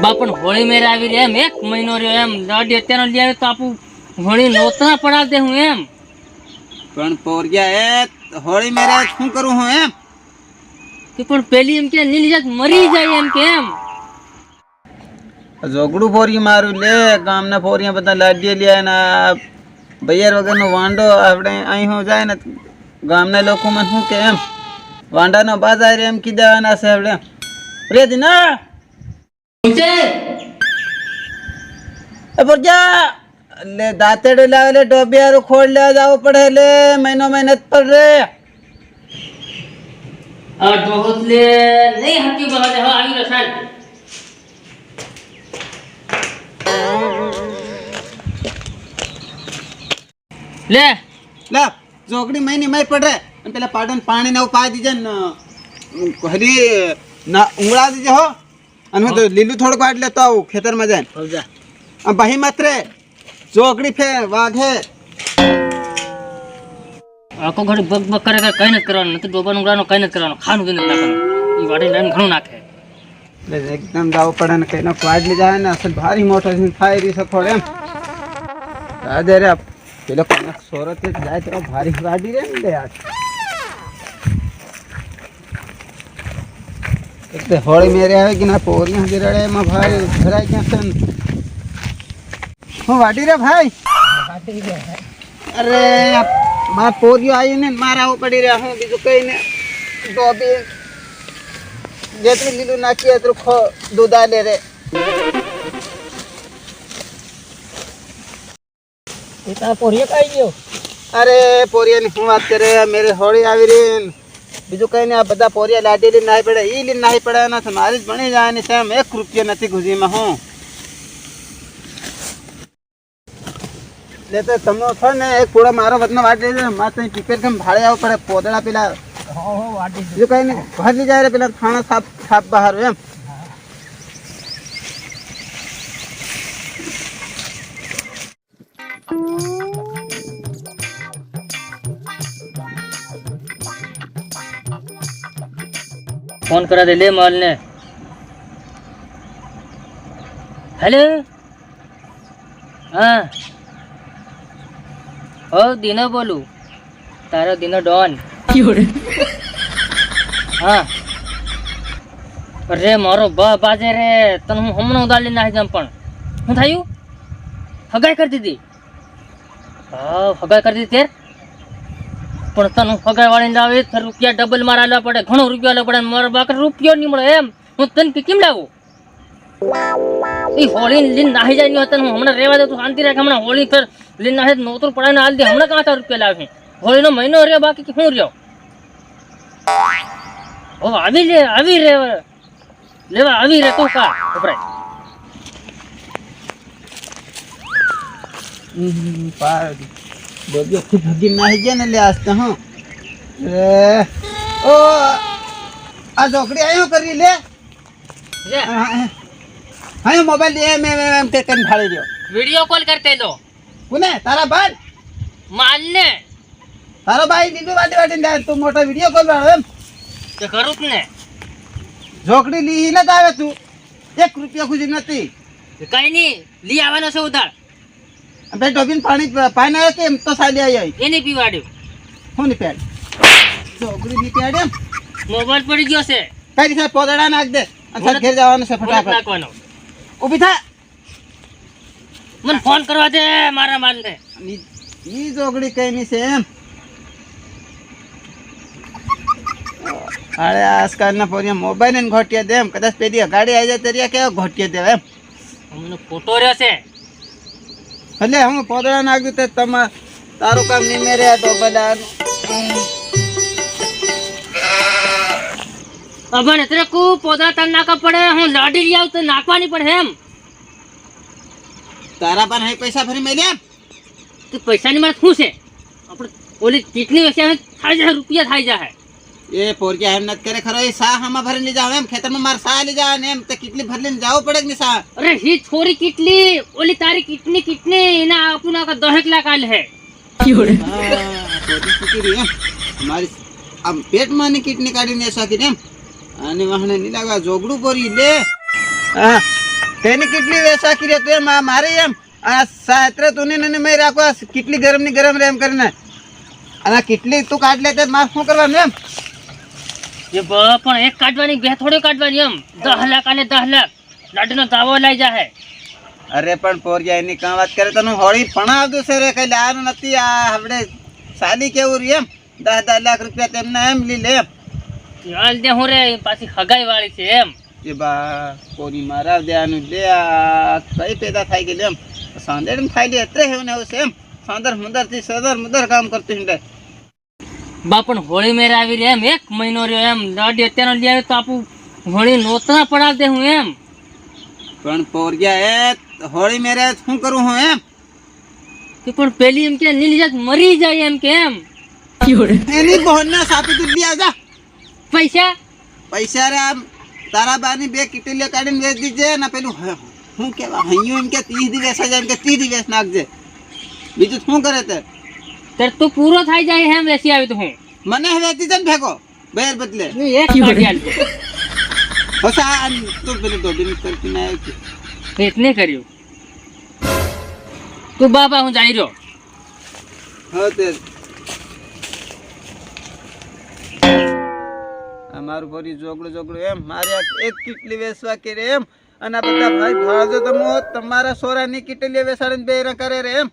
બાપણ હોળી મેરે આવી રે એમ 1 મહિનો રહ્યો એમ દાડી અત્યારનો લઈ આવે તો આપું હોળી નોતના પડાવ દે હું એમ પણ પોરિયા એ હોળી મેરે શું કરું હું એમ કે પણ પેલી એમ કે નીલી જાત મરી જાય એમ કે એમ જોગડું પોરિયું મારું લે ગામના પોરિયા બધા લાડીએ લ્યા ને બૈયાર વગરનો વાંડો આપણે અહીં હું જાય ને ગામના લોકોમાં શું કે એમ વાંડાનો બાજાર એમ કીધા છે આપણે રે દીના પોરિયા લે દાંતેડે લાવે લે ડોબિયારું ખોડ લેવા જવું પડે લે મહિનો મહેનત પર રે આ ડોહત લે નહીં હકી બહાર હવે આવી રસાલ લે લે જોગડી મહિની મય પડે અને પેલા પાડન પાણી ને પાઈ દીજે ને હરી ના ઉંગળા દીજે હો અને હું તો લીલું થોડુંક વાટ લેતો આવું ખેતરમાં જાય હવજા આમ ભાઈ માત્રે જોગડી ફે વાઘે આખો ઘડી બગ બગ કરે કઈ નથી કરવાનું નથી ડોબાનું ઉડાનો કઈ નથી કરવાનું ખાનું કઈ નથી નાખવાનું એ વાડી લઈને ઘણું નાખે એટલે એકદમ જાવું પડે ને કઈ વાટ લી જાય ને અસલ ભારી મોટો થાય રહી શકો એમ રાધે રે પેલો કનક સોરત જાય તો ભારી ગાડી રે ને યાર એટલે હોળી મેરે આવે કે ના પોરી હજરડે એમાં ભાઈ ભરાઈ ક્યાં છે હું વાડી રે ભાઈ અરે માર પોરીઓ આવી ને મારા આવું પડી રહ્યા હું બીજું કઈ ને ડોબી જેટલું લીલું નાખીએ એટલું દૂધ આલે રે અરે પોરિયાની શું વાત કરે મેરે હોળી આવી રહી બીજું કઈ નહીં આ બધા પોરિયા લાડી લઈને નાહી પડે ઈ લઈને નાહી પડે નથી મારી જ ભણી જવાની છે એમ 1 રૂપિયા નથી ઘુસીમાં હું એટલે તો તમે છો ને એક પૂરા મારો વતનો વાટ લઈ જાય મારે ત્યાં પીપેર કેમ ભાડે આવવું પડે પોદળા પેલા બીજું કઈ નહીં ભરી જાય રે પેલા ખાણા સાપ બહાર એમ ફોન કરા દે લે માલ ને હેલો હા ઓ દિનો બોલું તારો દિનો ડોન હા અરે મારો બાજે રે તને હું હમણાં ઉદાલી નાખી દઉં પણ શું થયું હગાઈ કરી દીધી હા હગાઈ કરી દીધી તેર પણ તને હગાઈ વાળીને લાવે રૂપિયા ડબલ મારા આલવા પડે ઘણો રૂપિયા આલવા પડે મારા બાકર રૂપિયો નહીં મળે એમ હું તને કેમ લાવું એ હોળી લીન નાહી જાય નહીં હતા હું હમણાં રહેવા દઉં તું શાંતિ રાખ હમણાં હોળી કર લીન નાહે નોતર પડાવીને હાલ દે હમણાં કાંટા રૂપિયા લાવે હોળીનો મહિનો રહ્યો બાકી કે શું રહ્યો ઓ આવી રે લેવા આવી રે તું કા ખબરાય બોલ્યો ખુદ હજી નાહી ગયા ને લે આસ્તે હું ઓ આ ઢોકળી આયો કરી લે હા મોબાઈલ એમ કે કરીને ફાડી રહ્યો વિડિયો કોલ કરતે દો કોને તારા ભાઈ માલને તારો ભાઈ લીલું વાટી જાય તું મોટો વિડિયો કોલ વાળો એમ તે કરું જ ને ઢોકળી લી ન આવે તું 1 રૂપિયા ખુજી નથી કઈ નહીં લઈ આવવાનો છે ઉધાર બે ડોબીન પાણી પાણી આવે કેમ તો સાલી આવી એને પીવાડ્યું હું ની પેડ ઢોકળી ની પેડ એમ મોબાઈલ પડી ગયો છે કઈ રીતે પોદડા નાખ દે અને ઘેર જવાનું છે ફટાફટ નાખવાનો ઊભી થા મને ફોન કરવા દે મારા માલને ઈ ઢોકળી કઈ ની છે એમ અરે આજકાલના પોરિયા મોબાઈલ ને ઘોટિયા દે એમ કદાચ પેલી ગાડી આવી જાય તરિયા કેવો ઘોટિયા દે એમ અમને ફોટો રહ્યો છે એટલે હું પોદળા નાખ્યું તે તારું કામ નહીં મેરે તો બધા અબન એટલે કુ પોદળા તન નાખવા પડે હું લાડી લઈ આવ તો નાખવાની પડે એમ તારા પર પૈસા ભરી મેલ્યા તો પૈસાની મારે શું છે આપણે ઓલી કેટલી વચ્ચે થાય જાય રૂપિયા થાય જાય એ પોરકી એમ નથી કરે ખરો એ સા હમા ભરી લઈ જાવ એમ ખેતરમાં માર સા લઈ જાવ ને એમ તો કેટલી ભરી લઈને જાવ પડે કે સા અરે હી છોરી કેટલી ઓલી તારી કિટની એના આપુના કા 10 લાખ આલ હે પોરી કિટની એમ મારી આમ પેટમાં ની કિટની કાઢીને સાકી એમ અને વાહને ની લાગવા જોગડું પોરી લે હા તેની કેટલી વેસા કરી તો એમ મારે એમ આ સાત્રે તું ને મેં રાખો કેટલી ગરમ ની ગરમ રે એમ કરીને અને કેટલી તું કાઢ લે તે માર શું કરવાનું એમ એ પણ એક કાઢવાની બે થોડી કાઢવાની એમ 10 લાખ અને 10 લાખ લાડનો દાવો લઈ જાહે. અરે પણ પોરિયા એની કાં વાત કરે તને હોળી ભણાવતું છે રે કઈ લાનું નથી આ આપણે સાલી કેવું રે એમ 10 લાખ રૂપિયા તેમને એમ લી લે એમ હાલ દે હું રે પાછી હગાઈ વાળી છે એમ એ બા કોની મારા દેવાનું લે આ કઈ પેદા થાય ગઈ એમ સાંદર થાય લે એટલે હેવું ને એવું છે એમ સાંદર મુદર થી સદર મુદર કામ કરતું હિંડે બા પણ હોળી મેરે આવી રે એમ 1 મહિનો રહ્યો એમ લાડી અત્યારનો લઈ આવ્યો તો આપું હોળી નોતના પડાવ દે હું એમ પણ પોરિયા એ હોળી મેરે શું કરું હું એમ કે પણ પેલી એમ કે નીલી જાત મરી જાય એમ કે એમ એની બહેન ના સાપી તું લઈ આવજા પૈસા પૈસા રે આમ તારા બાની 2 કિટલીઓ કાઢીને વેચ દીજે ને પેલું શું કેવા હૈયું એમ કે 30 દિવસ જાય એમ કે 30 દિવસ નાખજે બીજું શું કરે તે ત્યારે તું પૂરો થઈ જાય એમ વેસી આવી તો હું મને હવે વેચી જન ફેંકો બેર બદલે એક કાઢી આલ દે. હોસા તું પેલું ધોબીની કરતી ના આવ્યો રેત નહીં કર્યું તું બાબા હું જઈ રહ્યો હા તે અમારું પરી જોગડું એમ મારે એક કીટલી વેચવા કે રે એમ અને આ બધા ભાઈ ભાવજો તમે તમારા સોરાની કીટલી વેચાડીને બે કરે રે એમ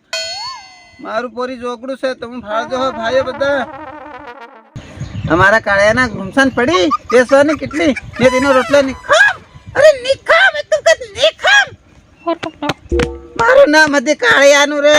મારું પોરી જોગડું છે તમે ભાવજો હો ભાઈઓ બધા અમારા કાળિયાના ઘૂમસાન પડી વેચવાની કેટલી ને તેનો રોટલો નિખામ અરે નિખામ તું કદ નિખામ મારું નામ હતી કાળિયાનું રે